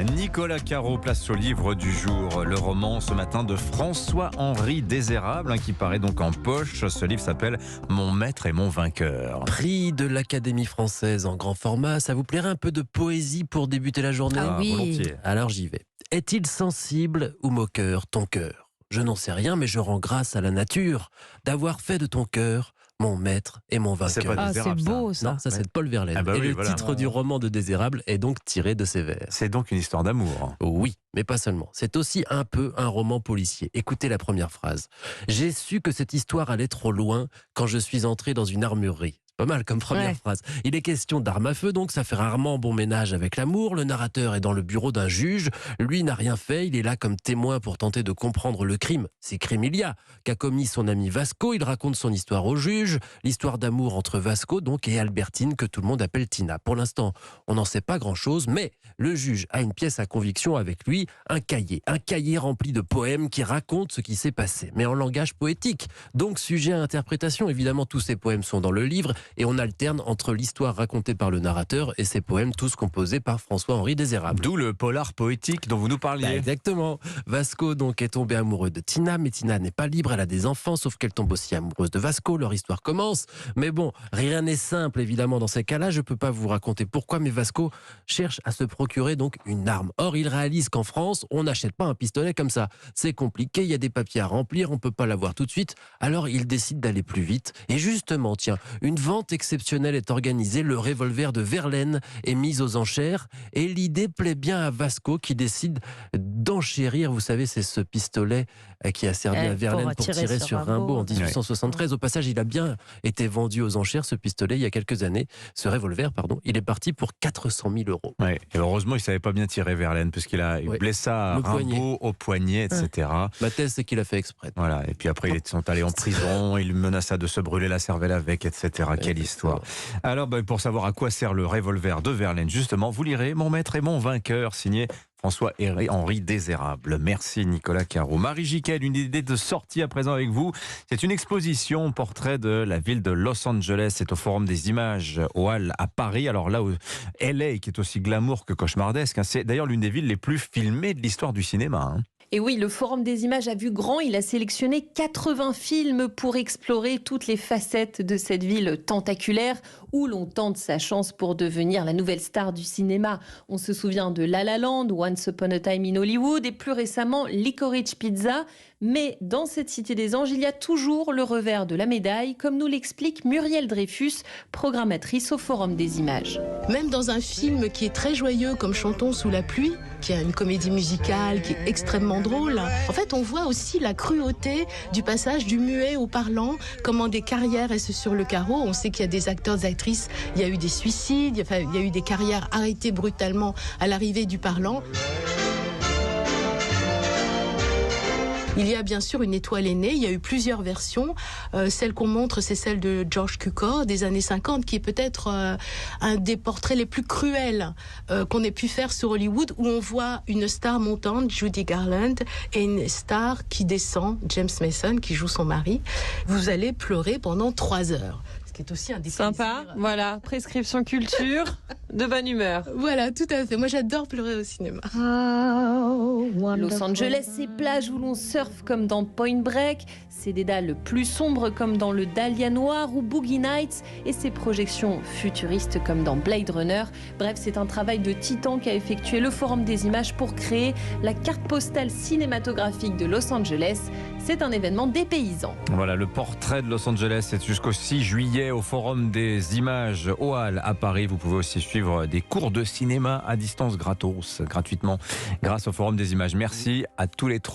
Nicolas Caro place au livre du jour le roman ce matin de François-Henri Désérable qui paraît donc en poche. Ce livre s'appelle Mon maître et mon vainqueur. Prix de l'Académie française en grand format. Ça vous plairait un peu de poésie pour débuter la journée? Oui. Volontiers. Alors j'y vais. Est-il sensible ou moqueur ton cœur? Je n'en sais rien, mais je rends grâce à la nature d'avoir fait de ton cœur mon maître et mon vainqueur. C'est pas Désérable, c'est beau ça. Non, ça c'est de Paul Verlaine. Ah bah et oui, le voilà. titre du roman de Désérable est donc tiré de ses vers. C'est donc une histoire d'amour. Oui, mais pas seulement. C'est aussi un peu un roman policier. Écoutez la première phrase. J'ai su que cette histoire allait trop loin quand je suis entré dans une armurerie. Pas mal comme première phrase. Il est question d'armes à feu, donc ça fait rarement bon ménage avec l'amour. Le narrateur est dans le bureau d'un juge. Lui n'a rien fait. Il est là comme témoin pour tenter de comprendre le crime. C'est crime il y a qu'a commis son ami Vasco. Il raconte son histoire au juge. L'histoire d'amour entre Vasco donc et Albertine que tout le monde appelle Tina. Pour l'instant, on n'en sait pas grand-chose, mais le juge a une pièce à conviction avec lui, un cahier rempli de poèmes qui racontent ce qui s'est passé, mais en langage poétique. Donc sujet à interprétation. Évidemment, tous ces poèmes sont dans le livre. Et on alterne entre l'histoire racontée par le narrateur et ses poèmes, tous composés par François-Henri Désérable. D'où le polar poétique dont vous nous parliez. Exactement. Vasco donc est tombé amoureux de Tina, mais Tina n'est pas libre, elle a des enfants, sauf qu'elle tombe aussi amoureuse de Vasco. Leur histoire commence. Mais bon, rien n'est simple évidemment dans ces cas-là. Je peux pas vous raconter pourquoi, mais Vasco cherche à se procurer donc une arme. Or, il réalise qu'en France, on n'achète pas un pistolet comme ça. C'est compliqué, il y a des papiers à remplir, on peut pas l'avoir tout de suite. Alors, il décide d'aller plus vite. Et justement, tiens, une vente exceptionnelle est organisée, le revolver de Verlaine est mis aux enchères et l'idée plaît bien à Vasco qui décide d'enchérir. Vous savez, c'est ce pistolet qui a servi à Verlaine pour tirer sur Rimbaud en 1873. Au passage, il a bien été vendu aux enchères, ce pistolet, il y a quelques années. Ce revolver, pardon, il est parti pour 400 000 €. Ouais. Et heureusement, il ne savait pas bien tirer Verlaine, puisqu'il a blessa Rimbaud au poignet, etc. Ma thèse, c'est qu'il a fait exprès. Voilà. Et puis après, ils sont allés en prison, il menaça de se brûler la cervelle avec, etc. Quelle histoire. Alors, pour savoir à quoi sert le revolver de Verlaine, justement, vous lirez Mon maître et mon vainqueur, signé François-Henri Désérable. Merci Nicolas Caro. Marie Jiquel, une idée de sortie à présent avec vous. C'est une exposition portrait de la ville de Los Angeles. C'est au Forum des Images au Hall à Paris. Alors là où LA, qui est aussi glamour que cauchemardesque, c'est d'ailleurs l'une des villes les plus filmées de l'histoire du cinéma. Et oui, le Forum des Images a vu grand. Il a sélectionné 80 films pour explorer toutes les facettes de cette ville tentaculaire où l'on tente sa chance pour devenir la nouvelle star du cinéma. On se souvient de La La Land, Once Upon a Time in Hollywood et plus récemment Licorice Pizza. Mais dans cette cité des anges, il y a toujours le revers de la médaille, comme nous l'explique Muriel Dreyfus, programmatrice au Forum des Images. Même dans un film qui est très joyeux comme Chantons sous la pluie, qui est une comédie musicale qui est extrêmement drôle, en fait on voit aussi la cruauté du passage du muet au parlant, comment des carrières restent sur le carreau. On sait qu'il y a des acteurs et actrices, il y a eu des suicides, il y a eu des carrières arrêtées brutalement à l'arrivée du parlant. Il y a bien sûr une étoile aînée, il y a eu plusieurs versions. Celle qu'on montre, c'est celle de George Cukor des années 50, qui est peut-être un des portraits les plus cruels qu'on ait pu faire sur Hollywood, où on voit une star montante, Judy Garland, et une star qui descend, James Mason, qui joue son mari. Vous allez pleurer pendant 3 heures. C'est aussi un des sympa, plaisirs. Voilà, prescription culture, de bonne humeur. Voilà, tout à fait. Moi, j'adore pleurer au cinéma. Los Angeles, ces plages où l'on surfe comme dans Point Break, ces dédales plus sombres comme dans le Dahlia Noir ou Boogie Nights et ces projections futuristes comme dans Blade Runner. Bref, c'est un travail de titan qu'a effectué le Forum des Images pour créer la carte postale cinématographique de Los Angeles. C'est un événement dépaysant. Voilà, le portrait de Los Angeles, c'est jusqu'au 6 juillet au Forum des Images au Hall à Paris. Vous pouvez aussi suivre des cours de cinéma à distance gratuitement grâce au Forum des Images. Merci à tous les trois.